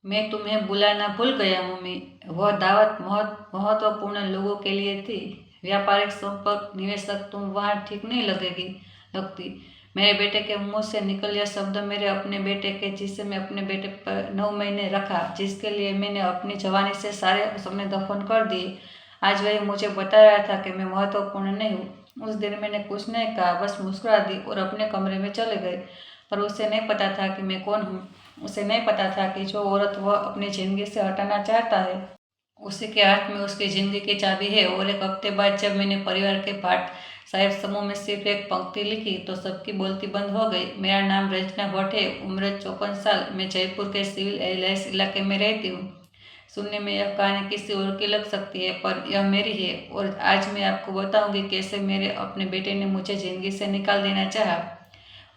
मैं तुम्हें बुलाना भूल गया मम्मी। वह दावत महत्वपूर्ण लोगों के लिए थी। व्यापारिक संपर्क निवेशक तुम वहाँ ठीक नहीं लगती। मेरे बेटे के मुंह से निकल यह शब्द मेरे अपने बेटे के, जिसे मैं अपने बेटे पर 9 महीने रखा, जिसके लिए मैंने अपनी जवानी से सारे सपने दफन कर दिए। आज वही मुझे बता रहा था कि मैं महत्वपूर्ण नहीं हूँ। उस दिन मैंने कुछ नहीं कहा, बस मुस्कुरा दी और अपने कमरे में चले गए। पर उसे नहीं पता था कि मैं कौन हूँ। उसे नहीं पता था कि जो औरत वह अपनी जिंदगी से हटाना चाहता है, उसी के हाथ में उसकी जिंदगी की चाबी है। और एक हफ्ते बाद जब मैंने परिवार के पाठ साहिब समूह में सिर्फ एक पंक्ति लिखी तो सबकी बोलती बंद हो गई। मेरा नाम रंजना भट्ट है, उम्र 54 साल। मैं जयपुर के सिविल एलाइंस इलाके में रहती हूँ। सुनने में यह कहानी किसी और की लग सकती है, पर यह मेरी है। और आज मैं आपको बताऊंगी कैसे मेरे अपने बेटे ने मुझे जिंदगी से निकाल देना चाहा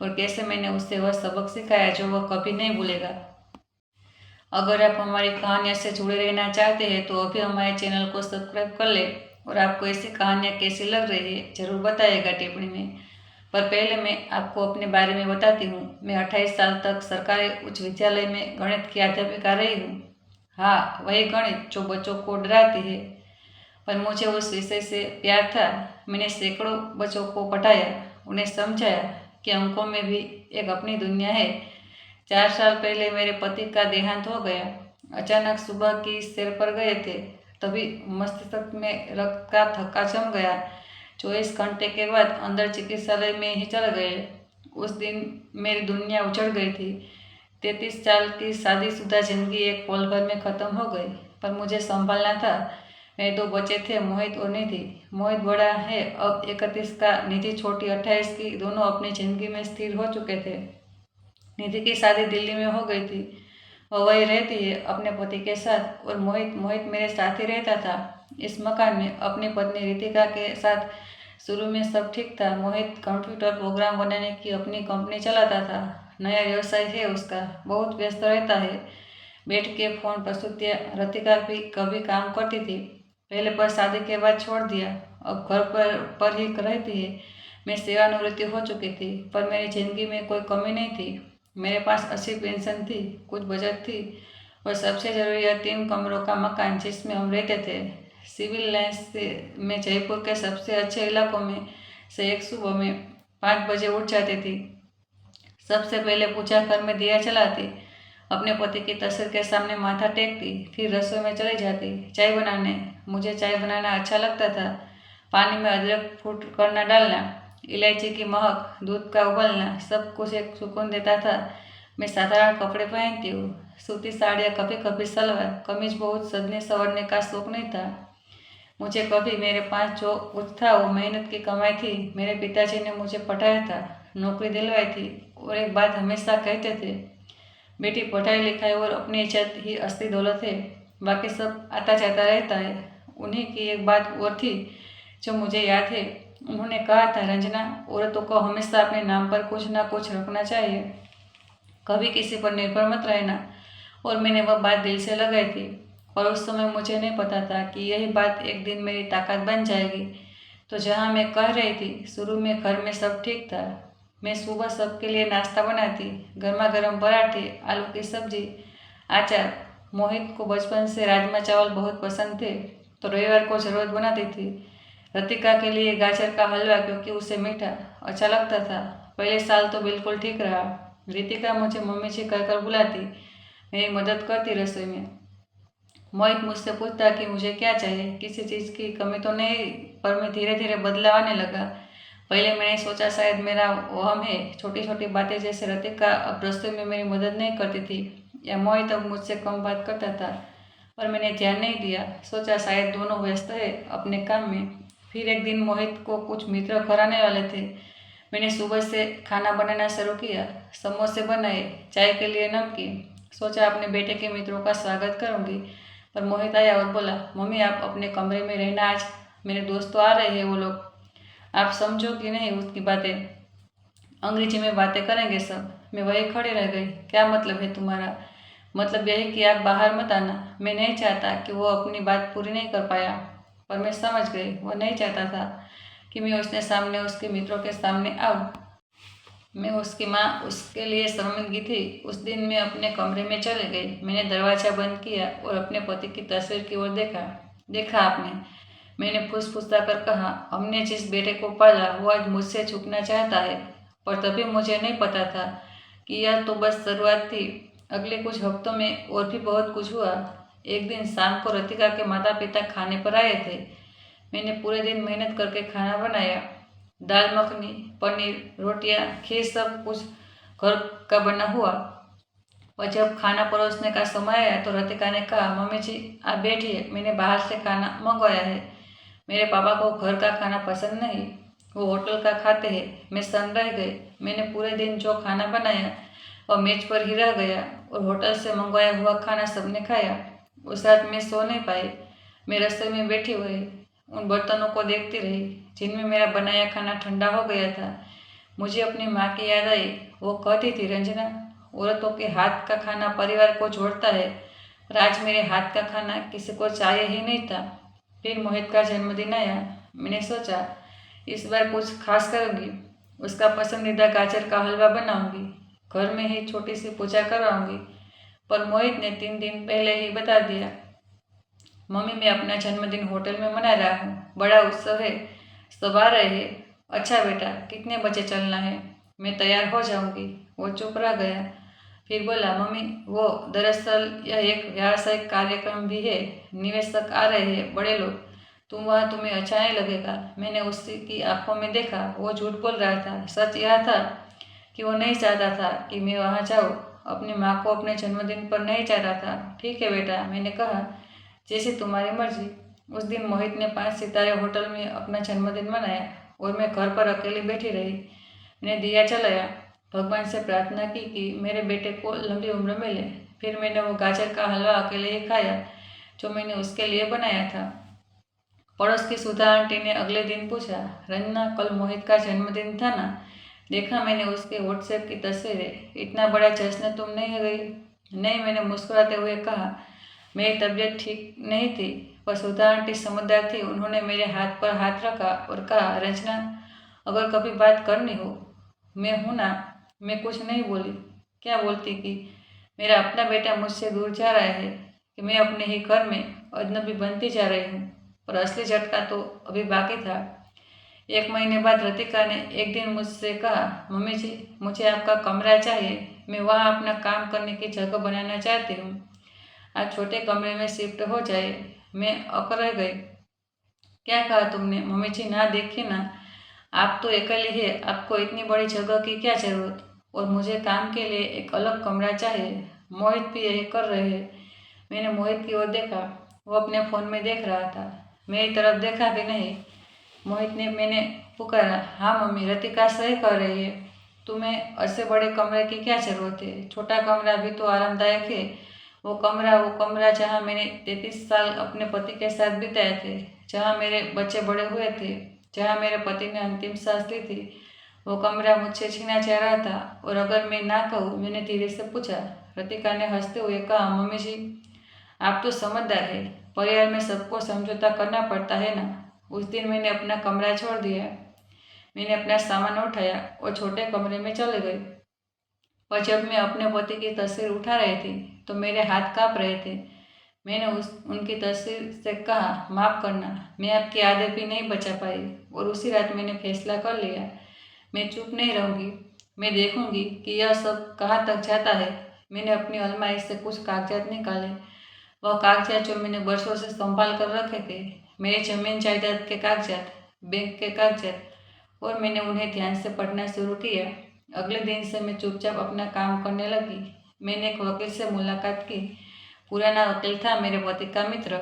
और कैसे मैंने उससे वह सबक सिखाया जो वह कभी नहीं भूलेगा। अगर आप हमारी कहानियों से जुड़े रहना चाहते हैं तो अभी हमारे चैनल को सब्सक्राइब कर ले। और आपको ऐसी कहानियाँ कैसी लग रही है जरूर बताइएगा टिप्पणी में। पर पहले मैं आपको अपने बारे में बताती हूँ। मैं 28 साल तक सरकारी उच्च विद्यालय में गणित की अध्यापिका रही हूँ। हाँ, वही गणित जो बच्चों को डराती है। पर मुझे उस विषय से प्यार था। मैंने सैकड़ों बच्चों को पढ़ाया, उन्हें समझाया कि अंकों में भी एक अपनी दुनिया है। 4 साल पहले मेरे पति का देहांत हो गया। अचानक सुबह की सैर पर गए थे, तभी मस्तिष्क में रक्त का थक्का जम गया। 24 घंटे के बाद अंदर चिकित्सालय में ही चले गए। उस दिन मेरी दुनिया उजड़ गई थी। 33 साल की शादीशुदा जिंदगी एक पल भर में खत्म हो गई। पर मुझे संभालना था। मेरे 2 बच्चे थे, मोहित और निधि। मोहित बड़ा है, अब 31 का। निधि छोटी 28 की। दोनों अपनी जिंदगी में स्थिर हो चुके थे। निधि की शादी दिल्ली में हो गई थी। वह वही रहती है अपने पति के साथ। और मोहित मोहित मेरे साथ ही रहता था इस मकान में अपनी पत्नी रितिका के साथ। शुरू में सब ठीक था। मोहित कंप्यूटर प्रोग्राम बनाने की अपनी कंपनी चलाता था। नया व्यवसाय है उसका, बहुत व्यस्त रहता है। बैठ के फोन प्रस्तुतियाँ। रितिका भी कभी काम करती थी पहले, पर शादी के बाद छोड़ दिया। अब घर पर ही रहती है। मैं सेवानिवृत्ति हो चुकी थी, पर मेरी जिंदगी में कोई कमी नहीं थी। मेरे पास अच्छी पेंशन थी, कुछ बचत थी और सबसे जरूरी यह 3 कमरों का मकान जिसमें हम रहते थे। सिविल लाइन्स में जयपुर के सबसे अच्छे इलाकों में से एक। सुबह में 5 बजे उठ जाती थी। सबसे पहले पूजा घर में दिया जलाती, अपने पति की तस्वीर के सामने माथा टेकती, फिर रसोई में चली जाती चाय बनाने। मुझे चाय बनाना अच्छा लगता था। पानी में अदरक फूट करना डालना, इलायची की महक, दूध का उबलना, सब कुछ एक सुकून देता था। मैं साधारण कपड़े पहनती हूँ, सूती साड़ियाँ, कभी कभी सलवार कमीज। बहुत सजने संवरने का शौक नहीं था मुझे कभी। मेरे पास जो कुछ था वो मेहनत की कमाई थी। मेरे पिताजी ने मुझे पढ़ाया था, नौकरी दिलवाई थी और एक बात हमेशा कहते थे, बेटी पढ़ाई लिखाई और अपनी इज्जत ही असली दौलत है, बाकी सब आता जाता रहता है। उन्हीं की एक बात और थी जो मुझे याद है। उन्होंने कहा था, रंजना, औरतों को हमेशा अपने नाम पर कुछ ना कुछ रखना चाहिए, कभी किसी पर निर्भर मत रहना। और मैंने वह बात दिल से लगाई थी। पर उस समय मुझे नहीं पता था कि यही बात एक दिन मेरी ताकत बन जाएगी। तो जहाँ मैं कह रही थी, शुरू में घर में सब ठीक था। मैं सुबह सबके लिए नाश्ता बनाती, गर्मा गर्म पराठे, आलू की सब्जी, अचार। मोहित को बचपन से राजमा चावल बहुत पसंद थे, तो रविवार को जरूरत बनाती थी। रतिका के लिए गाजर का हलवा, क्योंकि उसे मीठा अच्छा लगता था। पहले साल तो बिल्कुल ठीक रहा। रितिका मुझे मम्मी जी कहकर बुलाती, मेरी मदद करती रसोई में। मोहित मुझसे पूछता कि मुझे क्या चाहिए, किसी चीज़ की कमी तो नहीं। पर मैं धीरे धीरे बदलाव आने लगा। पहले मैंने सोचा शायद मेरा वहम है, छोटी छोटी बातें जैसे रतिका अब रसोई में मेरी मदद नहीं करती थी, या मोहित अब मुझसे कम बात करता था। पर मैंने ध्यान नहीं दिया, सोचा शायद दोनों व्यस्त है अपने काम में। फिर एक दिन मोहित को कुछ मित्र घर आने वाले थे। मैंने सुबह से खाना बनाना शुरू किया, समोसे बनाए, चाय के लिए नमकीन। सोचा अपने बेटे के मित्रों का स्वागत करूंगी। पर मोहित आया और बोला, मम्मी आप अपने कमरे में रहना, आज मेरे दोस्त तो आ रहे हैं, वो लोग आप समझो कि नहीं उसकी बातें, अंग्रेजी में बातें करेंगे सब। मैं वही खड़े रह गई। क्या मतलब है तुम्हारा? मतलब यही कि आप बाहर मत आना। मैं नहीं चाहता कि वो अपनी बात पूरी नहीं कर पाया। पर मैं समझ गई, वो नहीं चाहता था कि मैं उसके सामने, उसके मित्रों के सामने आऊँ। मैं उसकी माँ उसके लिए शर्मिंदगी थी। उस दिन मैं अपने कमरे में चली गई। मैंने दरवाज़ा बंद किया और अपने पति की तस्वीर की ओर देखा। देखा आपने? मैंने फुसफुसा कर कहा, हमने जिस बेटे को पाला वो आज मुझसे छुपना चाहता है। पर तभी मुझे नहीं पता था कि यह तो बस शुरुआत थी। अगले कुछ हफ्तों में और भी बहुत कुछ हुआ। एक दिन शाम को रतिका के माता पिता खाने पर आए थे। मैंने पूरे दिन मेहनत करके खाना बनाया। दाल मखनी, पनीर, रोटियां, खीर, सब कुछ घर का बना हुआ। और जब खाना परोसने का समय आया तो रतिका ने कहा, मम्मी जी आप बैठिए, मैंने बाहर से खाना मंगवाया है। मेरे पापा को घर का खाना पसंद नहीं, वो होटल का खाते हैं। मैं सन रह गई। मैंने पूरे दिन जो खाना बनाया वह मेज पर ही रह गया और होटल से मंगवाया हुआ खाना सबने खाया। उस रात मैं सो नहीं पाई। मैं रसोई में बैठी हुई उन बर्तनों को देखती रही जिनमें मेरा बनाया खाना ठंडा हो गया था। मुझे अपनी माँ की याद आई। वो कहती थी, रंजना, औरतों के हाथ का खाना परिवार को जोड़ता है, पर आज मेरे हाथ का खाना किसी को चाहिए ही नहीं था। फिर मोहित का जन्मदिन आया। मैंने सोचा इस बार कुछ खास करूँगी। उसका पसंदीदा गाजर का हलवा बनाऊंगी, घर में ही छोटी सी पूजा करवाऊंगी। पर मोहित ने 3 दिन पहले ही बता दिया, मम्मी मैं अपना जन्मदिन होटल में मना रहा हूँ, बड़ा उत्सव है, सब आ रहे हैं। अच्छा बेटा, कितने बजे चलना है? मैं तैयार हो जाऊंगी। वो चुप रह गया। फिर बोला, मम्मी वो दरअसल यह एक व्यावसायिक कार्यक्रम भी है, निवेशक आ रहे हैं, बड़े लोग। तुम वहाँ तुम्हें अच्छा नहीं लगेगा। मैंने उसकी आंखों में देखा, वो झूठ बोल रहा था। सच यह था कि वो नहीं चाहता था कि मैं वहाँ जाऊँ। अपनी माँ को अपने जन्मदिन पर नहीं चाहता था। ठीक है बेटा, मैंने कहा, जैसे तुम्हारी मर्जी। उस दिन मोहित ने 5 सितारे होटल में अपना जन्मदिन मनाया और मैं घर पर अकेली बैठी रही। मैंने दिया जलाया, भगवान से प्रार्थना की कि मेरे बेटे को लंबी उम्र मिले। फिर मैंने वो गाजर का हलवा अकेले ही खाया जो मैंने उसके लिए बनाया था। पड़ोस की सुधा आंटी ने अगले दिन पूछा, रंजना कल मोहित का जन्मदिन था ना? देखा मैंने उसके व्हाट्सएप की तस्वीरें। इतना बड़ा जश्न तुम नहीं गई? नहीं, मैंने मुस्कुराते हुए कहा, मेरी तबीयत ठीक नहीं थी। पर सुधा आंटी समझदार थी। उन्होंने मेरे हाथ पर हाथ रखा और कहा, रंजना अगर कभी बात करनी हो मैं हूं ना। मैं कुछ नहीं बोली। क्या बोलती कि मेरा अपना बेटा मुझसे दूर जा रहा है, कि मैं अपने ही घर में अजनबी बनती जा रही हूँ। पर असली झटका तो अभी बाकी था। 1 महीने बाद रतिका ने एक दिन मुझसे कहा, मम्मी जी मुझे आपका कमरा चाहिए, मैं वहाँ अपना काम करने की जगह बनाना चाहती हूँ। आप छोटे कमरे में शिफ्ट हो जाए। मैं अकड़ रह गई। क्या कहा तुमने? मम्मी जी ना, देखिए ना, आप तो अकेले हैं, आपको इतनी बड़ी जगह की क्या जरूरत? और मुझे काम के लिए एक अलग कमरा चाहिए। मोहित भी यही कर रहे हैं। मैंने मोहित की ओर देखा। वो अपने फ़ोन में देख रहा था। मेरी तरफ देखा भी नहीं। मोहित ने मैंने पुकारा, हाँ मम्मी, रतिका सही कह रही है। तुम्हें ऐसे बड़े कमरे की क्या ज़रूरत है? छोटा कमरा भी तो आरामदायक है। वो कमरा जहाँ मैंने 33 साल अपने पति के साथ बिताए थे, जहाँ मेरे बच्चे बड़े हुए थे, जहाँ मेरे पति ने अंतिम सांस ली थी, वो कमरा मुझसे छीना चाह रहा था। और अगर मैं ना कहूँ? मैंने धीरे से पूछा। रतिका ने हंसते हुए कहा, मम्मी जी आप तो समझदार है, परिवार में सबको समझौता करना पड़ता है ना। उस दिन मैंने अपना कमरा छोड़ दिया। मैंने अपना सामान उठाया और छोटे कमरे में चले गई। पर जब मैं अपने पति की तस्वीर उठा रही थी तो मेरे हाथ काँप रहे थे। मैंने उनकी तस्वीर से कहा, माफ़ करना, मैं आपकी आदत भी नहीं बचा पाई। और उसी रात मैंने फैसला कर लिया, मैं चुप नहीं रहूँगी। मैं देखूंगी कि यह सब कहाँ तक जाता है। मैंने अपनी अलमारी से कुछ कागजात निकाले, वह कागजात जो मैंने वर्षों से संभाल कर रखे थे, मेरे जमीन जायदाद के कागजात, बैंक के कागजात। और मैंने उन्हें ध्यान से पढ़ना शुरू किया। अगले दिन से मैं चुपचाप अपना काम करने लगी। मैंने एक वकील से मुलाकात की। पुराना वकील था, मेरे पति का मित्र।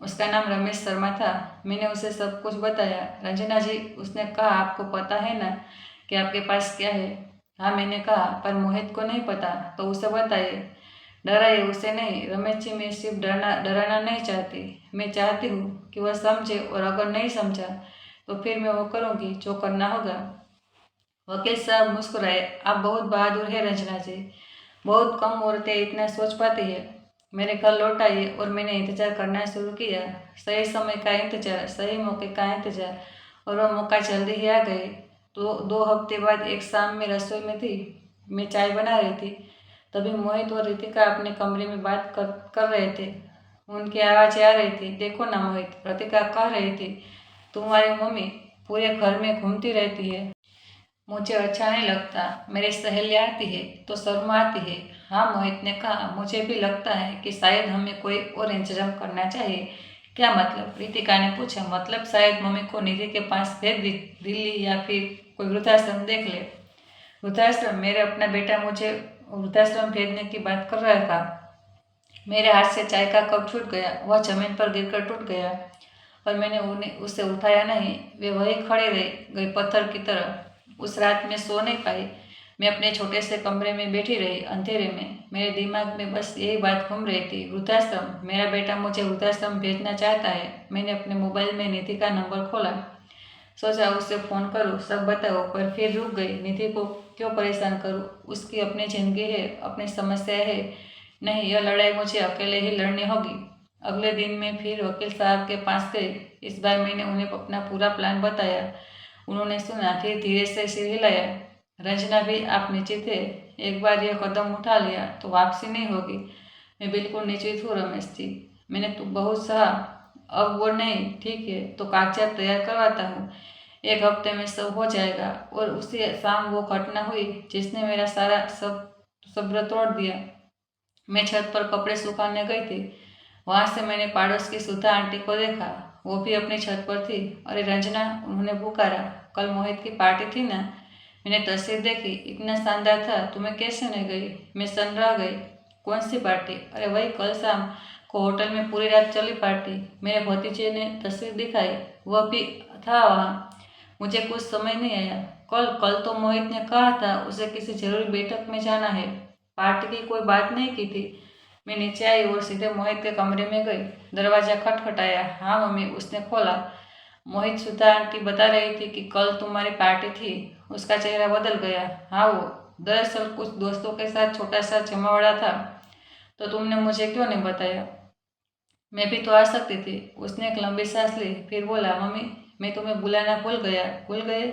उसका नाम रमेश शर्मा था। मैंने उसे सब कुछ बताया। रंजना जी, उसने कहा, आपको पता है ना कि आपके पास क्या है? हाँ, मैंने कहा, पर मोहित को नहीं पता, तो उसे बताइए। डराइए उसे नहीं रमेश जी, मैं सिर्फ डराना नहीं चाहती। मैं चाहती हूँ कि वह समझे, और अगर नहीं समझा तो फिर मैं वो करूँगी जो करना होगा। वकील साहब मुस्कुराए। आप बहुत बहादुर है रंजना जी, बहुत कम औरतें इतना सोच पाती है। मेरे घर लौट आई और मैंने इंतज़ार करना शुरू किया। सही समय का इंतज़ार, सही मौके का इंतज़ार, और वह मौका जल्दी ही आ गई। तो 2 हफ्ते बाद एक शाम में रसोई में थी, मैं चाय बना रही थी, तभी मोहित और रितिका अपने कमरे में बात कर रहे थे। उनकी आवाज़ें आ रही थी, देखो ना मोहित, रितिका कह रही थी, तुम्हारी मम्मी पूरे घर में घूमती रहती है। मुझे अच्छा नहीं लगता, मेरी सहेली आती है तो शर्मा आती है। हाँ, मोहित ने कहा, मुझे भी लगता है कि शायद हमें कोई और इंतजाम करना चाहिए। क्या मतलब? रितिका ने पूछा। मतलब शायद मम्मी को निधि के पास भेज दिल्ली या फिर कोई वृद्धाश्रम देख ले। वृद्धाश्रम? मेरे अपना बेटा मुझे वृद्धाश्रम भेजने की बात कर रहा था। मेरे हाथ से चाय का कप छूट गया, वह जमीन पर गिरकर टूट गया और मैंने उन्हें उसे उठाया नहीं। वे वहीं खड़े रह गए पत्थर की तरह। उस रात मैं सो नहीं पाई। मैं अपने छोटे से कमरे में बैठी रही अंधेरे में। मेरे दिमाग में बस यही बात घूम रही थी, वृद्धाश्रम, मेरा बेटा मुझे वृद्धाश्रम भेजना चाहता है। मैंने अपने मोबाइल में निधि का नंबर खोला, सोचा उससे फ़ोन करूँ, सब बताओ, पर फिर रुक गई। निधि को क्यों परेशान करूँ? उसकी अपनी ज़िंदगी है, अपनी समस्या है। नहीं, यह लड़ाई मुझे अकेले ही लड़नी होगी। अगले दिन मैं फिर वकील साहब के पास गई। इस बार मैंने उन्हें अपना पूरा प्लान बताया। उन्होंने सुना, फिर धीरे से सिर हिलाया। रंजना भी, आप निश्चित है? एक बार यह कदम उठा लिया तो वापसी नहीं होगी। मैं बिल्कुल निश्चित हूँ रमेश जी, मैंने तो बहुत सहा, अब वो नहीं। ठीक है, तो कागजात तैयार करवाता हूँ, 1 हफ्ते में सब हो जाएगा। और उसी शाम वो घटना हुई जिसने मेरा सारा सब्र तोड़ दिया। मैं छत पर कपड़े सुखाने गई थी, वहाँ से मैंने पड़ोस की सुधा आंटी को देखा, वो भी अपनी छत पर थी। अरे रंजना, उन्होंने पुकारा, कल मोहित की पार्टी थी ना? मैंने तस्वीर देखी, इतना शानदार था, तुम्हें कैसे नहीं गई? मैं सन रह गई। कौन सी पार्टी? अरे वही कल शाम को होटल में पूरी रात चली पार्टी। मेरे भतीजे ने तस्वीर दिखाई, वह भी था वहाँ। मुझे कुछ समझ नहीं आया। कल कल तो मोहित ने कहा था उसे किसी जरूरी बैठक में जाना है, पार्टी की कोई बात नहीं की थी। मैं नीचे आई और सीधे मोहित के कमरे में गई। दरवाजा खटखटाया। हाँ मम्मी, उसने खोला। मोहित, सुधा आंटी बता रही थी कि कल तुम्हारी पार्टी थी। उसका चेहरा बदल गया। हाँ, वो दरअसल कुछ दोस्तों के साथ छोटा सा जमावड़ा था। तो तुमने मुझे क्यों नहीं बताया? मैं भी तो आ सकती थी। उसने एक लंबी सांस ली, फिर बोला, मम्मी, मैं तुम्हें बुलाना भूल गया। भूल गए?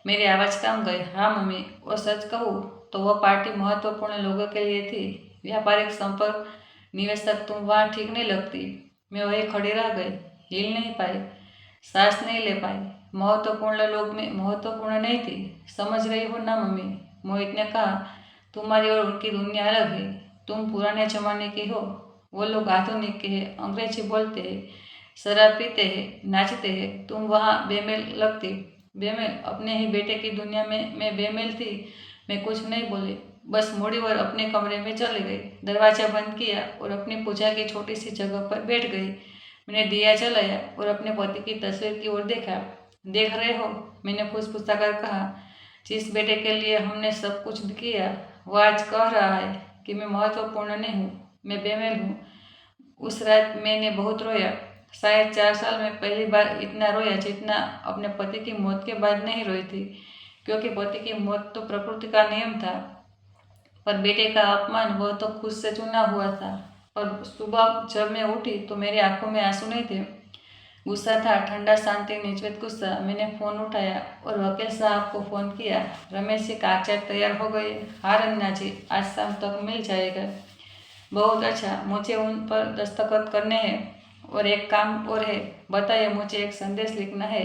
मेरी आवाज़ काम गई। हाँ मम्मी, और सच कहूँ तो वह पार्टी महत्वपूर्ण लोगों के लिए थी। व्यापारिक संपर्क, निवेशक, तुम वहाँ ठीक नहीं लगती। मैं वहीं खड़ी रह गई, हिल नहीं पाई, सांस नहीं ले पाई। महत्वपूर्ण लोग में महत्वपूर्ण नहीं थी, समझ रही हो ना मम्मी? मोहित ने कहा, तुम्हारी और उनकी दुनिया अलग है। तुम पुराने जमाने की हो, वो लोग आधुनिक के हैं, अंग्रेजी बोलते हैं, शराब पीते हैं, नाचते हैं। तुम वहाँ बेमेल लगती। बेमेल? अपने ही बेटे की दुनिया में मैं बेमेल थी? मैं कुछ नहीं बोली, बस मुड़ी और अपने कमरे में चली गई, दरवाज़ा बंद किया और अपनी पूजा की छोटी सी जगह पर बैठ गई। मैंने दिया जलाया और अपने पति की तस्वीर की ओर देखा। देख रहे हो? मैंने फुसफुसा कर कहा, जिस बेटे के लिए हमने सब कुछ किया, वो आज कह रहा है कि मैं महत्वपूर्ण नहीं हूँ, मैं बेमेल हूँ। उस रात मैंने बहुत रोया, शायद 4 साल में पहली बार इतना रोया जितना अपने पति की मौत के बाद नहीं रोई थी, क्योंकि पति की मौत तो प्रकृति का नियम था, पर बेटे का अपमान वह तो खुद से चुना हुआ था। और सुबह जब मैं उठी तो मेरी आंखों में आंसू नहीं थे, गुस्सा था, ठंडा, शांति, निश्चित गुस्सा। मैंने फ़ोन उठाया और वकील साहब को फ़ोन किया। रमेश जी, कागजात तैयार हो गए? हाँ रन्ना जी, आज शाम तक मिल जाएगा। बहुत अच्छा, मुझे उन पर दस्तखत करने हैं। और एक काम और है, बताइए। मुझे एक संदेश लिखना है,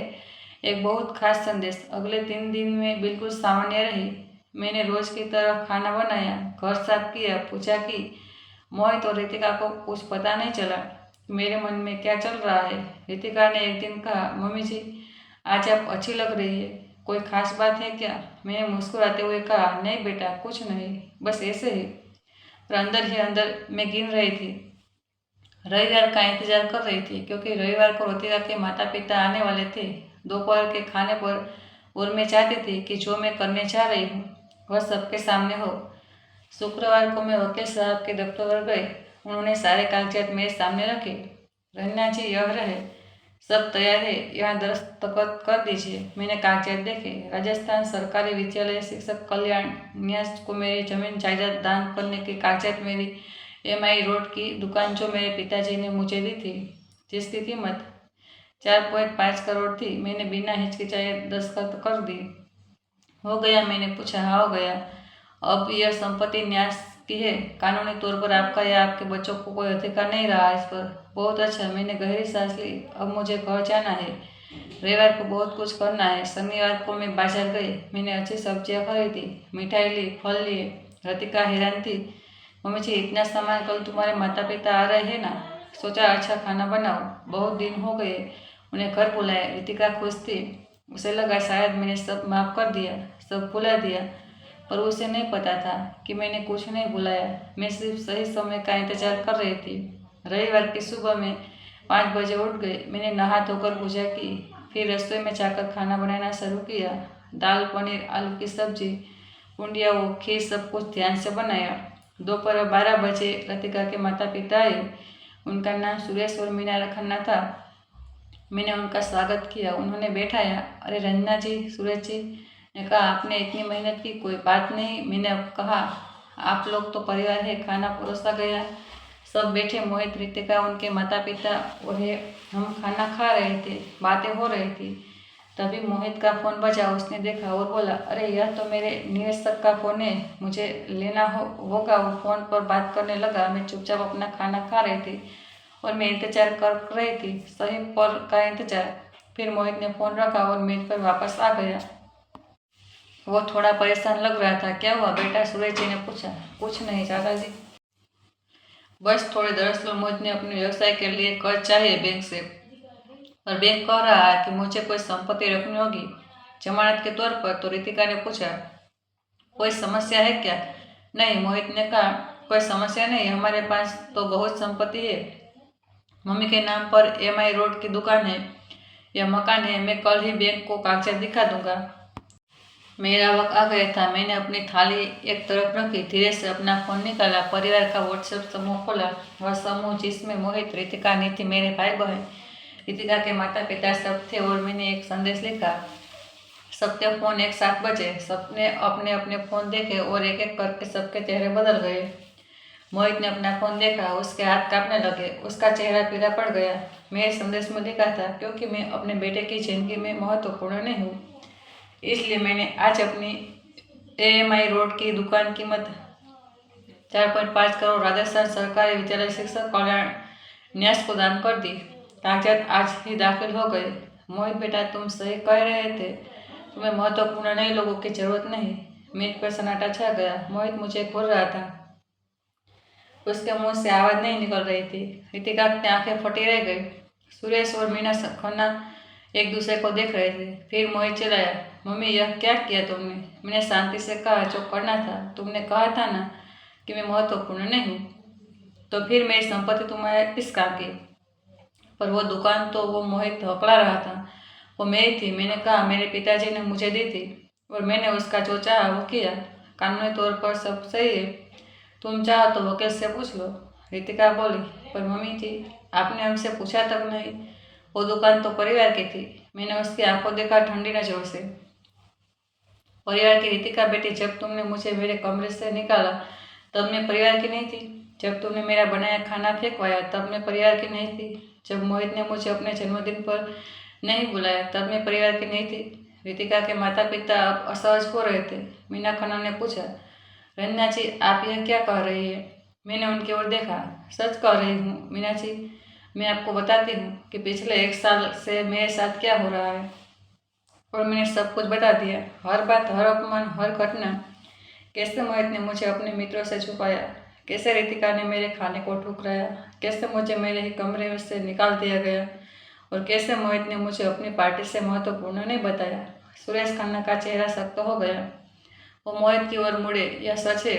एक बहुत खास संदेश। अगले 3 दिन में बिल्कुल सामान्य रही। मैंने रोज़ की तरह खाना बनाया, घर साफ किया, पूजा की। मोहित और रितिका को कुछ पता नहीं चला मेरे मन में क्या चल रहा है। रितिका ने एक दिन कहा, मम्मी जी, आज आप अच्छी लग रही है, कोई खास बात है क्या? मैंने मुस्कुराते हुए कहा, नहीं बेटा, कुछ नहीं, बस ऐसे ही। पर अंदर ही अंदर मैं गिन रही थी, रविवार का इंतजार कर रही थी, क्योंकि रविवार को रितिका के माता पिता आने वाले थे दोपहर के खाने पर। और मैं चाहती थी कि जो मैं करने जा रही हूँ वह सबके सामने हो। शुक्रवार को मैं वकील साहब के दफ्तर पर गई। उन्होंने सारे कागजात मेरे सामने रखे। रन्ना जी, यह रहे, सब तैयार है, यहाँ दस्तखत कर दीजिए। मैंने कागजात देखे। राजस्थान सरकारी विद्यालय शिक्षक कल्याण न्यास को मेरी जमीन जायदाद दान करने के कागजात, मेरी MI रोड की दुकान जो मेरे पिताजी ने मुझे दी थी, जिसकी कीमत 4.5 करोड़ थी, मैंने बिना हिचकिचाए दस्तखत कर दी। हो गया? मैंने पूछा। हाँ, हो गया। अब यह संपत्ति न्यास की है। कानूनी तौर पर आपका या आपके बच्चों को कोई अधिकार नहीं रहा इस पर। बहुत अच्छा। मैंने गहरी सांस ली। अब मुझे घर जाना है। रविवार को बहुत कुछ करना है। शनिवार को मैं बाजार गई। मैंने अच्छी सब्जियां खरीदी, मिठाई ली, फल लिए। रतिका हैरान थी। मम्मी जी, इतना सामान? कल तुम्हारे माता पिता आ रहे हैं ना? सोचा अच्छा खाना बनाओ, बहुत दिन हो गए उन्हें घर बुलाया। रितिका खुश थी। उसे लगा शायद मैंने सब माफ़ कर दिया, सब भुला दिया। पर उसे नहीं पता था कि मैंने कुछ नहीं भुलाया। मैं सिर्फ सही समय का इंतजार कर रही थी। रविवार की सुबह में 5 बजे उठ गई। मैंने नहा धोकर पूजा की, फिर रसोई में जाकर खाना बनाना शुरू किया। दाल, पनीर, आलू की सब्जी, पूड़ियाँ, वो खीर, सब कुछ ध्यान से बनाया। दोपहर 12 बजे लतिका के माता पिता आए। उनका नाम सुरेश और मीना रखन्ना था। मैंने उनका स्वागत किया, उन्होंने बैठाया। अरे रंजना जी, सूरज जी ने कहा, आपने इतनी मेहनत की, कोई बात नहीं। मैंने अब कहा, आप लोग तो परिवार है। खाना परोसा गया, सब बैठे। मोहित, रितिका, उनके माता पिता और हम खाना खा रहे थे, बातें हो रही थी। तभी मोहित का फ़ोन बजा। उसने देखा और बोला, अरे यह तो मेरे निवेशक का फ़ोन है, मुझे लेना होगा। वो फ़ोन पर बात करने लगा। मैं चुपचाप अपना खाना खा रही थी और मैं इंतज़ार कर रही थी, सही पल का इंतज़ार। फिर मोहित ने फ़ोन रखा और मेज पर वापस आ गया। वो थोड़ा परेशान लग रहा था। क्या हुआ बेटा? सूरज जी ने पूछा। कुछ नहीं चाचा जी, बस थोड़े। दरअसल मोहित ने अपने व्यवसाय के लिए कर्ज चाहिए बैंक से, और बैंक कह रहा है कि मुझे कोई संपत्ति रखनी होगी जमानत के तौर पर। तो रितिका ने पूछा, कोई समस्या है क्या? नहीं, मोहित ने कहा, कोई समस्या नहीं, हमारे पास तो बहुत संपत्ति है। मम्मी के नाम पर MI रोड की दुकान है, यह मकान है। मैं कल ही बैंक को कागजात दिखा दूंगा। मेरा वक्त आ गया था। मैंने अपनी थाली एक तरफ रखी, धीरे से अपना फ़ोन निकाला, परिवार का व्हाट्सएप समूह खोला। वह समूह जिसमें मोहित, रितिका, नीति, मेरे भाई बहन, रितिका के माता पिता सब थे। और मैंने एक संदेश लिखा, सबके फ़ोन एक साथ बजे। सबने अपने अपने फ़ोन देखे और एक एक करके सबके चेहरे बदल गए। मोहित ने अपना फ़ोन देखा, उसके हाथ कांपने लगे, उसका चेहरा पीला पड़ गया। मेरे संदेश में लिखा था, क्योंकि मैं अपने बेटे की जिंदगी में महत्वपूर्ण नहीं हूँ, इसलिए मैंने आज अपनी AMI रोड की दुकान कीमत 4.5 करोड़ राजस्थान सरकारी विद्यालय शिक्षक कल्याण न्यास को दान कर दी। कागजात आज ही दाखिल हो गए। मोहित बेटा, तुम सही कह रहे थे, तुम्हें महत्वपूर्ण नहीं लोगों की जरूरत नहीं। मेज पर सन्नाटा छा गया। मोहित मुझे घूर रहा था, उसके मुंह से आवाज़ नहीं निकल रही थी। रितिका की आंखें फटी रह गई। सुरेश और मीना खन्ना एक दूसरे को देख रहे थे। फिर मोहित चिल्लाया, मम्मी यह क्या किया तुमने? मैंने शांति से कहा, जो करना था। तुमने कहा था ना कि मैं महत्वपूर्ण नहीं हूँ, तो फिर मेरी संपत्ति तुम्हारे किस काम की? पर वो दुकान तो, वो मोहित हकला रहा था, वो मेरी थी। मैंने कहा, मेरे पिताजी ने मुझे दी थी और मैंने उसका जो चाहा वो किया। कानूनी तौर पर सब सही है, तुम चाहो तो वकील से पूछ लो। रितिका बोली, पर मम्मी जी, आपने हमसे पूछा तक नहीं। वो दुकान तो परिवार की थी। मैंने उसकी आंखों देखा, ठंडी नजरों से। परिवार की? रितिका बेटी, जब तुमने मुझे मेरे कमरे से निकाला तब मैं परिवार की नहीं थी। जब तुमने मेरा बनाया खाना फेंकवाया तब मैं परिवार की नहीं थी। जब मोहित ने मुझे अपने जन्मदिन पर नहीं बुलाया तब मैं परिवार की नहीं थी। रितिका के माता पिता अब असहज हो रहे थे। मीना खन्ना ने पूछा, रंजना जी, आप यह क्या कह रही है? मैंने उनकी ओर देखा। सच कह रही हूँ मीना जी, मैं आपको बताती हूँ कि पिछले 1 साल से मेरे साथ क्या हो रहा है। और मैंने सब कुछ बता दिया, हर बात, हर अपमान, हर घटना। कैसे मोहित ने मुझे अपने मित्रों से छुपाया, कैसे रितिका ने मेरे खाने को ठुकराया, कैसे मुझे मेरे ही कमरे में से निकाल दिया गया, और कैसे मोहित ने मुझे अपनी पार्टी से महत्वपूर्ण नहीं बताया। सुरेश खन्ना का चेहरा सख्त हो गया। वो मोहित की ओर मुड़े। यह सच है?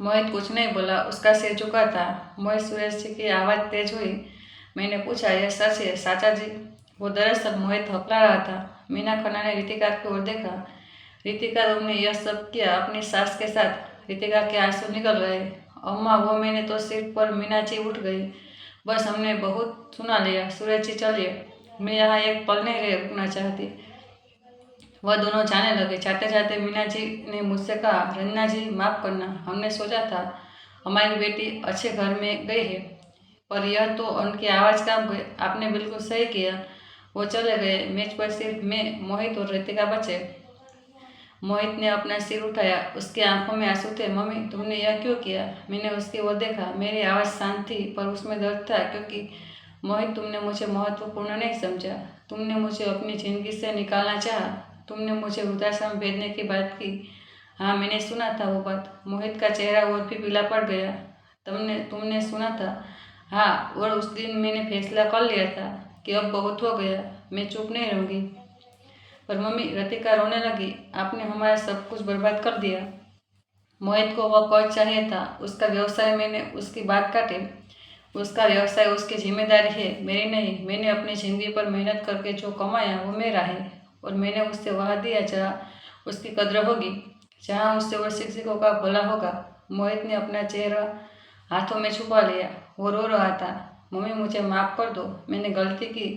मोहित कुछ नहीं बोला, उसका सिर झुका था। मोहित, सुरेश जी की आवाज़ तेज हुई। मैंने पूछा, यह सच है चाचा जी? वो दरअसल मोहित हकला रहा था। मीना खन्ना ने रितिका की ओर देखा। रितिका, तुमने यह सब किया अपनी सास के साथ? रितिका के आंसू निकल गए। अम्मा, वो मैंने तो सिर पर। मीना जी उठ गई। बस, हमने बहुत सुना लिया। सूरज जी चलिए, मैं यहाँ एक पल नहीं रह रुकना चाहती। वह दोनों जाने लगे। जाते जाते मीना जी ने मुझसे कहा, रंजना जी, माफ़ करना, हमने सोचा था हमारी बेटी अच्छे घर में गई है, पर यह तो। उनकी आवाज़ कांप गई। आपने बिल्कुल सही किया। वो चले गए। मेज पर सिर्फ मैं, मोहित और रितिका बचे। मोहित ने अपना सिर उठाया। उसकी आंखों में आंसू थे। मम्मी, तुमने यह क्यों किया? मैंने उसकी ओर देखा। मेरी आवाज़ शांत थी पर उसमें दर्द था, क्योंकि मोहित, तुमने मुझे महत्वपूर्ण नहीं समझा। तुमने मुझे अपनी ज़िंदगी से निकालना चाहा। तुमने मुझे वृद्धाश्रम भेजने की बात की। हाँ, मैंने सुना था वो बात। मोहित का चेहरा और भी पीला पड़ गया। तुमने सुना था? हाँ, और उस दिन मैंने फैसला कर लिया था कि अब बहुत हो गया, मैं चुप नहीं रहूँगी। पर मम्मी, रतिका रोने लगी। आपने हमारा सब कुछ बर्बाद कर दिया। मोहित को वह कर्ज चाहिए था। उसका व्यवसाय, मैंने उसकी बात काटे। उसका व्यवसाय उसकी जिम्मेदारी है, मेरी नहीं। मैंने अपनी ज़िंदगी पर मेहनत करके जो कमाया वो मेरा है, और मैंने उससे वह दिया जहाँ उसकी कद्र होगी, जहाँ उससे और शिक्षकों का भला होगा। मोहित ने अपना चेहरा हाथों में छुपा लिया। वो रो रहा था। मम्मी, मुझे माफ़ कर दो, मैंने गलती की।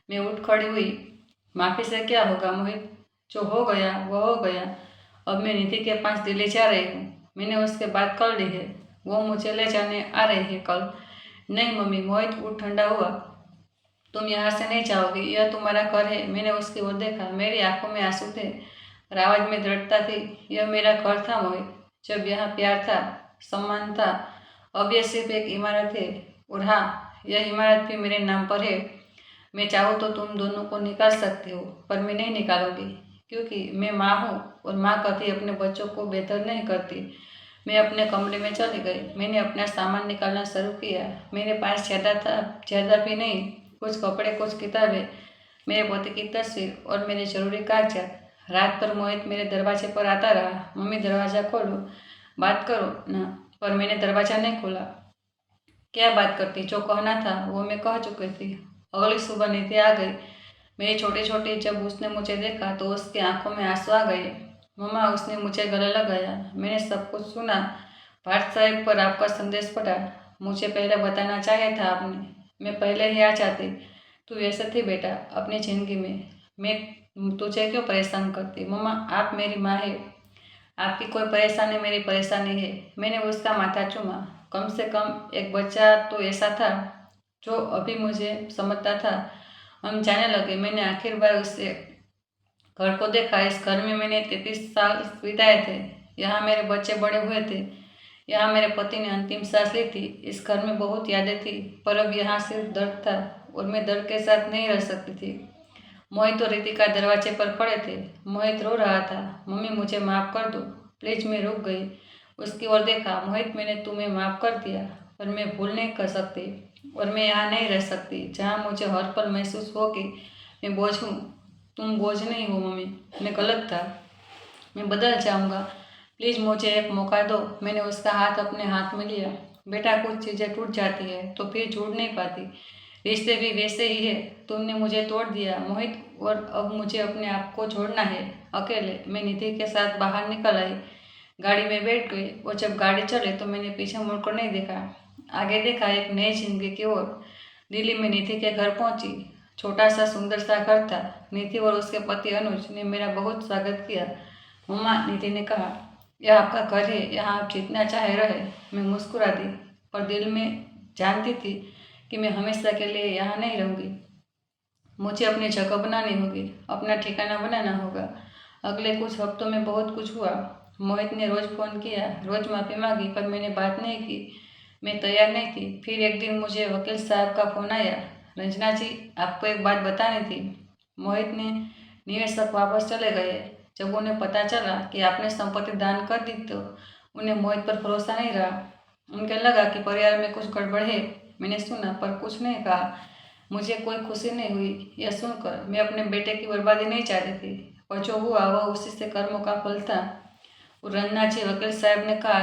मैं उठ खड़ी हुई। माफ़ी से क्या होगा मोहित? जो हो गया वो हो गया। अब मैं निधि के पास दिल्ली जा रही हूँ। मैंने उसके बात कर ली है। वो मुझे ले जाने आ रही है कल। नहीं मम्मी, मोहित उठ ठंडा हुआ। तुम यहाँ से नहीं जाओगी, यह तुम्हारा घर है। मैंने उसकी ओर देखा। मेरी आंखों में आंसू थे और आवाज़ में दृढ़ता थी। यह मेरा घर था मोहित, जब यहाँ प्यार था, सम्मान था। अब यह सिर्फ एक इमारत है। और हाँ, यह इमारत भी मेरे नाम पर है। मैं चाहूँ तो तुम दोनों को निकाल सकती हो, पर मैं नहीं निकालूंगी, क्योंकि मैं माँ हूँ और माँ कभी अपने बच्चों को बेहतर नहीं करती। मैं अपने कमरे में चली गई। मैंने अपना सामान निकालना शुरू किया। मेरे पास ज़्यादा भी नहीं, कुछ कपड़े, कुछ किताबें, मेरे पति की तस्वीर और मेरे जरूरी कागजात। रात भर मोहित मेरे दरवाजे पर आता रहा। मम्मी, दरवाज़ा खोलो, बात करो ना। पर मैंने दरवाज़ा नहीं खोला। क्या बात करती? जो कहना था वो मैं कह चुकी थी। अगली सुबह निधि आ गई, मेरी छोटी छोटी। जब उसने मुझे देखा तो उसकी आंखों में आंसू आ गए। मम्मा, उसने मुझे गले लगाया। मैंने सब कुछ सुना। भारत साहिब पर आपका संदेश पढ़ा। मुझे पहले बताना चाहिए था आपने। मैं पहले ही आ जाती। तू ऐसे थी बेटा अपनी ज़िंदगी में। मैं तुझे क्यों परेशान करती? मम्मा, आप मेरी माँ है। आपकी कोई परेशानी मेरी परेशानी है। मैंने उसका माथा चूमा। कम से कम एक बच्चा तो ऐसा था जो अभी मुझे समझता था। हम जाने लगे। मैंने आखिर बार उससे घर को देखा। इस घर में मैंने 33 साल बिताए थे। यहाँ मेरे बच्चे बड़े हुए थे। यहाँ मेरे पति ने अंतिम सांस ली थी। इस घर में बहुत यादें थी, पर अब यहाँ सिर्फ दर्द था, और मैं दर्द के साथ नहीं रह सकती थी। मोहित और रितिका दरवाजे पर खड़े थे। मोहित रो रहा था। मम्मी, मुझे माफ़ कर दो प्लीज़। मैं रुक गई। उसकी ओर देखा। मोहित, मैंने तुम्हें माफ़ कर दिया, पर मैं भूल नहीं कर सकती, और मैं यहाँ नहीं रह सकती जहाँ मुझे हर पल महसूस हो कि मैं बोझ हूँ। तुम बोझ नहीं हो मम्मी, मैं गलत था, मैं बदल जाऊँगा। प्लीज़ मुझे एक मौका दो। मैंने उसका हाथ अपने हाथ में लिया। बेटा, कुछ चीज़ें टूट जाती है तो फिर जुड़ नहीं पाती। रिश्ते भी वैसे ही है। तुमने मुझे तोड़ दिया मोहित, और अब मुझे अपने आप को छोड़ना है अकेले। मैं निधि के साथ बाहर निकल आई, गाड़ी में बैठ गई, और जब गाड़ी चले तो मैंने पीछे मुड़कर नहीं देखा। आगे देखा, एक नई जिंदगी की ओर। दिल्ली में निधि के घर पहुंची। छोटा सा सुंदर सा घर था। निधि और उसके पति अनुज ने मेरा बहुत स्वागत किया। मम्मा, निधि ने कहा, यह आपका घर है, यहाँ आप जितना चाहे रहे। मैं मुस्कुरा दी, पर दिल में जानती थी कि मैं हमेशा के लिए यहाँ नहीं रहूँगी। मुझे अपनी जगह बनानी होगी, अपना ठिकाना बनाना होगा। अगले कुछ हफ्तों में बहुत कुछ हुआ। मोहित ने रोज़ फ़ोन किया, रोज़ माफ़ी मांगी, पर मैंने बात नहीं की। मैं तैयार नहीं थी। फिर एक दिन मुझे वकील साहब का फ़ोन आया। रंजना जी, आपको एक बात बतानी थी। मोहित ने निवेशक वापस चले गए। जब उन्हें पता चला कि आपने संपत्ति दान कर दी तो उन्हें मोहित पर भरोसा नहीं रहा। उनके लगा कि परिवार में कुछ गड़बड़ है। मैंने सुना पर कुछ नहीं कहा। मुझे कोई खुशी नहीं हुई यह सुनकर। मैं अपने बेटे की बर्बादी नहीं चाहती थी, पर जो हुआ वह उसी से कर्मों का फल था। और रन्ना जी, वकील साहब ने कहा,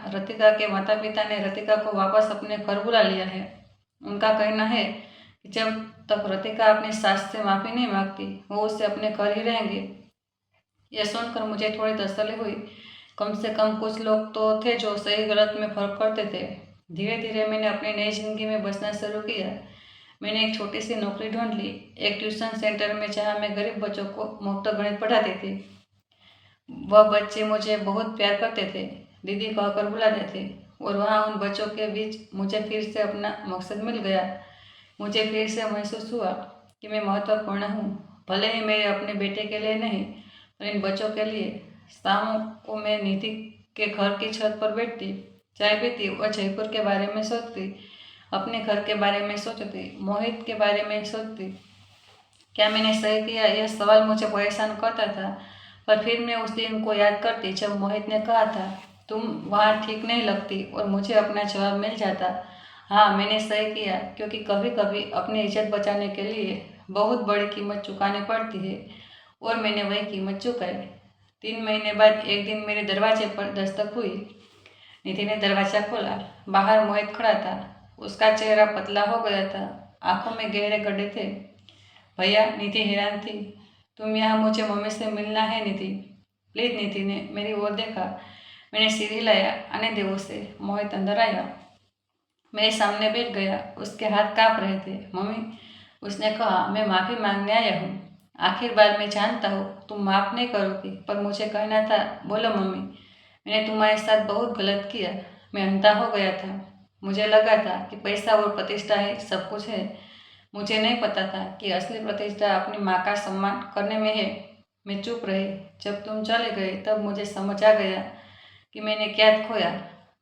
रतिका के माता पिता ने रतिका को वापस अपने घर बुला लिया है। उनका कहना है कि जब तक रतिका अपनी सास से माफ़ी नहीं मांगती वो उससे अपने घर ही रहेंगे। यह सुनकर मुझे थोड़ी तसल्ली हुई। कम से कम कुछ लोग तो थे जो सही गलत में फर्क करते थे। धीरे धीरे मैंने अपनी नई जिंदगी में बसना शुरू किया। मैंने एक छोटी सी नौकरी ढूंढ ली, एक ट्यूशन सेंटर में, जहाँ मैं गरीब बच्चों को मुफ्त गणित पढ़ाती थी। वह बच्चे मुझे बहुत प्यार करते थे, दीदी कहकर बुलाते थे। और वहाँ उन बच्चों के बीच मुझे फिर से अपना मकसद मिल गया। मुझे फिर से महसूस हुआ कि मैं महत्वपूर्ण हूँ, भले ही मेरे अपने बेटे के लिए नहीं, और इन बच्चों के लिए शामों को मैं निधि के घर की छत पर बैठती, चाय पीती और जयपुर के बारे में सोचती, अपने घर के बारे में सोचती, मोहित के बारे में सोचती। क्या मैंने सही किया, यह सवाल मुझे परेशान करता था। पर फिर मैं उस दिन को याद करती जब मोहित ने कहा था, तुम वहाँ ठीक नहीं लगती, और मुझे अपना जवाब मिल जाता, हाँ मैंने सही किया, क्योंकि कभी कभी अपनी इज्जत बचाने के लिए बहुत बड़ी कीमत चुकानी पड़ती है, और मैंने वही कीमत चुकाई। 3 महीने बाद एक दिन मेरे दरवाजे पर दस्तक हुई। निधि ने दरवाजा खोला। बाहर मोहित खड़ा था। उसका चेहरा पतला हो गया था, आंखों में गहरे गड्ढे थे। भैया, निधि हैरान थी। तुम यहाँ, मुझे मम्मी से मिलना है निधि। प्लीज। निधि ने मेरी ओर देखा। मैंने सिर हिलाया, आने दे उसे। मोहित अंदर आया, मेरे सामने बैठ गया। उसके हाथ कांप रहे थे। मम्मी, उसने कहा, मैं माफ़ी मांगने आया हूँ। आखिर बार मैं जानता हूँ तुम माफ़ नहीं करोगी, पर मुझे कहना था। बोलो मम्मी। मैंने तुम्हारे साथ बहुत गलत किया। मैं अंधा हो गया था। मुझे लगा था कि पैसा और प्रतिष्ठा है, सब कुछ है। मुझे नहीं पता था कि असली प्रतिष्ठा अपनी माँ का सम्मान करने में है। मैं चुप रही। जब तुम चले गए तब मुझे समझ आ गया कि मैंने क्या खोया।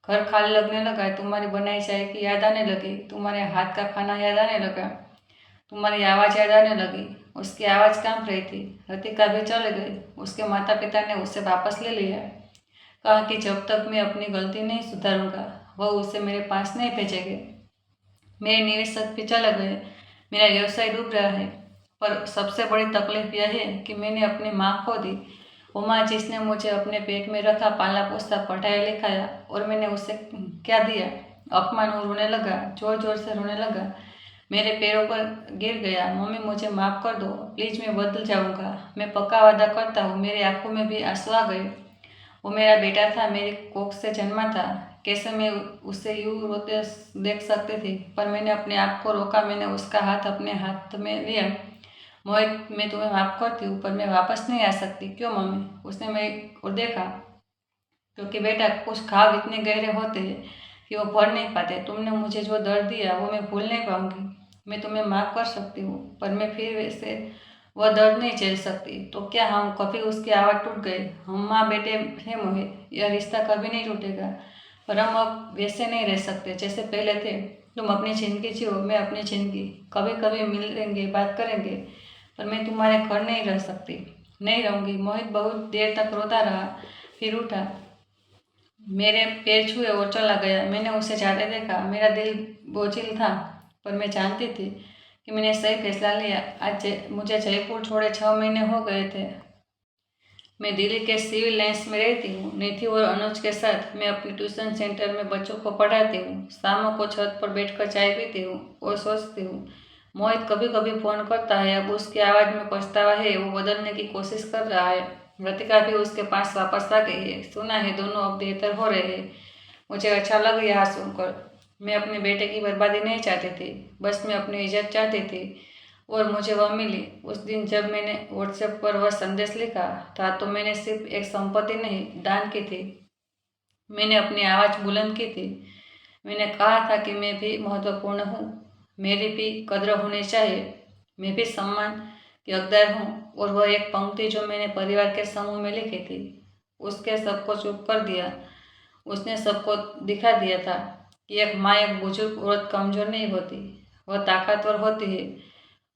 घर खाली लगने लगा, तुम्हारी बनाई चाय की याद आने लगी, तुम्हारे हाथ का खाना याद आने लगा, तुम्हारी आवाज़ याद आने लगी। उसकी आवाज़ कांप रही थी। रतिका भी चले गई। उसके माता पिता ने उसे वापस ले लिया। कहा कि जब तक मैं अपनी गलती नहीं सुधारूंगा वह उसे मेरे पास नहीं भेजेंगे। मेरे निवेशक भी चले गए। मेरा व्यवसाय डूब रहा है। पर सबसे बड़ी तकलीफ यह है कि मैंने अपनी माँ खो दी। वो माँ जिसने मुझे अपने पेट में रखा, पाला पोसा, पढ़ाया लिखाया, और मैंने उसे क्या दिया? अपमान। और रोने लगा, जोर जोर से रोने लगा। मेरे पैरों पर गिर गया। मम्मी, मुझे माफ़ कर दो प्लीज़, मैं बदल जाऊंगा। मैं पक्का वादा करता हूँ। मेरी आंखों में भी आंसू आ गए। वो मेरा बेटा था, मेरी कोख से जन्मा था। कैसे मैं उसे यूं रोते देख सकती थी? पर मैंने अपने आप को रोका। मैंने उसका हाथ अपने हाथ में लिया। मोहित, मैं तुम्हें माफ़ करती हूँ, पर मैं वापस नहीं आ सकती। क्यों मम्मी? उसने मेरी ओर देखा। क्योंकि बेटा, कुछ ख्वाब इतने गहरे होते हैं कि वो भर नहीं पाते। तुमने मुझे जो दर्द दिया वो मैं भूल नहीं पाऊंगी। मैं तुम्हें माफ़ कर सकती हूँ, पर मैं फिर वैसे वह दर्द नहीं झेल सकती। तो क्या हम कभी? उसकी आवाज़ टूट गई। हम माँ बेटे हैं मोहित, यह रिश्ता कभी नहीं टूटेगा, पर हम अब वैसे नहीं रह सकते जैसे पहले थे। तुम अपनी ज़िंदगी जियो, मैं अपनी ज़िंदगी। कभी कभी मिलेंगे, बात करेंगे, पर मैं तुम्हारे घर नहीं रह सकती, नहीं रहूँगी। मोहित बहुत देर तक रोता रहा, फिर उठा, मेरे पैर छुए और चला गया। मैंने उसे जाते देखा। मेरा दिल बोझिल था, पर मैं जानती थी कि मैंने सही फैसला लिया। मुझे जयपुर छोड़े 6 महीने हो गए थे। मैं दिल्ली के सिविल लाइन्स में रहती हूँ। निधि और अनुज के साथ मैं अपने ट्यूशन सेंटर में बच्चों को पढ़ाती हूँ। शामों को छत पर बैठकर चाय पीती हूँ और सोचती हूँ। मोहित कभी कभी फ़ोन करता है। अब उसकी आवाज़ में पछतावा है। वो बदलने की कोशिश कर रहा है। रतिका भी उसके पास वापस आ गई है। सुना है दोनों अब बेहतर हो रहे हैं। मुझे अच्छा लग रहा सुनकर। मैं अपने बेटे की बर्बादी नहीं चाहती थी, बस मैं अपनी इज्जत चाहती थी, और मुझे वह मिली। उस दिन जब मैंने व्हाट्सएप पर वह संदेश लिखा था तो मैंने सिर्फ एक संपत्ति नहीं दान की थी, मैंने अपनी आवाज़ बुलंद की थी। मैंने कहा था कि मैं भी महत्वपूर्ण हूँ, मेरी भी कद्र होनी चाहिए, मैं भी सम्मान की हकदार हूँ। और वह एक पंक्ति जो मैंने परिवार के समूह में लिखी थी, उसके सबको चुप कर दिया। उसने सबको दिखा दिया था कि एक माँ, एक बुजुर्ग औरत कमज़ोर नहीं होती, वह ताकतवर होती है।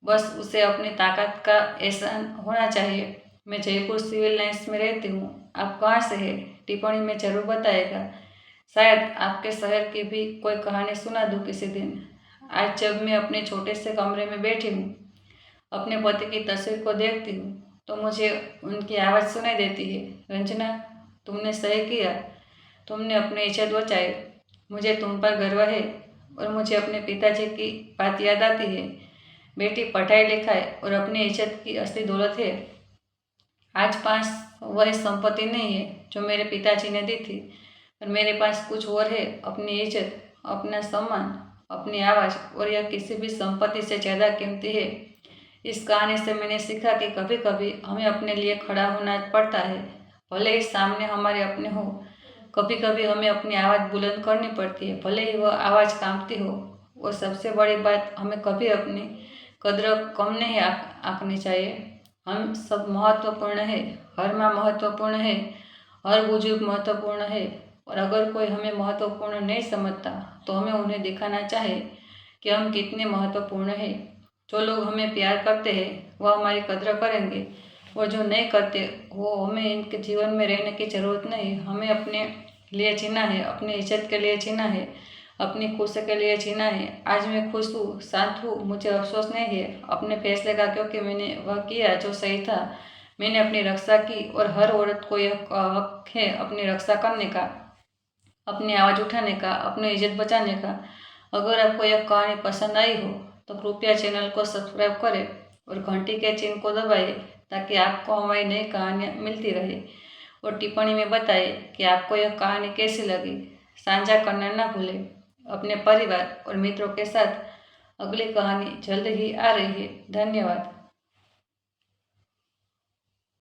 बस उसे अपनी ताकत का एहसास होना चाहिए। मैं जयपुर सिविल लाइन्स में रहती हूँ। आप कहाँ से हैं? टिप्पणी में ज़रूर बताएगा। शायद आपके शहर की भी कोई कहानी सुना दूँ किसी दिन। आज जब मैं अपने छोटे से कमरे में बैठी हूँ, अपने पति की तस्वीर को देखती हूँ, तो मुझे उनकी आवाज़ सुनाई देती है, रंजना, तुमने सही किया, तुमने अपनी इज्जत बचाई। मुझे तुम पर गर्व है। और मुझे अपने पिताजी की बात याद आती है, बेटी पढ़ाई लिखाई और अपनी इज्जत की असली दौलत है। आज पास वह संपत्ति नहीं है जो मेरे पिताजी ने दी थी, पर मेरे पास कुछ और है, अपनी इज्जत, अपना सम्मान, अपनी आवाज़, और यह किसी भी संपत्ति से ज़्यादा कीमती है। इस कहानी से मैंने सीखा कि कभी कभी हमें अपने लिए खड़ा होना पड़ता है, भले ही सामने हमारे अपने हो। कभी कभी हमें अपनी आवाज़ बुलंद करनी पड़ती है, भले ही वह आवाज़ कांपती हो। और सबसे बड़ी बात, हमें कभी अपनी कद्र कम नहीं आंकनी चाहिए। हम सब महत्वपूर्ण है, हर माँ महत्वपूर्ण है, हर बुजुर्ग महत्वपूर्ण है। और अगर कोई हमें महत्वपूर्ण नहीं समझता तो हमें उन्हें दिखाना चाहिए कि हम कितने महत्वपूर्ण हैं। जो लोग हमें प्यार करते हैं वह हमारी कद्र करेंगे, और जो नहीं करते वो हमें इनके जीवन में रहने की ज़रूरत नहीं। हमें अपने लिए जीना है, अपनी इज्जत के लिए जीना है, अपनी खुशी के लिए जीना है। आज मैं खुश हूँ, शांत हूँ, मुझे अफसोस नहीं है अपने फैसले का, क्योंकि मैंने वह किया जो सही था। मैंने अपनी रक्षा की और हर औरत को यह हक है अपनी रक्षा करने का, अपनी आवाज़ उठाने का, अपनी इज्जत बचाने का। अगर आपको यह कहानी पसंद आई हो तो कृपया चैनल को सब्सक्राइब करें और घंटी के चिन्ह को दबाएं, ताकि आपको हमारी नई कहानियाँ मिलती रहे। और टिप्पणी में बताएं कि आपको यह कहानी कैसी लगी। साझा करना ना भूलें अपने परिवार और मित्रों के साथ। अगली कहानी जल्द ही आ रही है। धन्यवाद।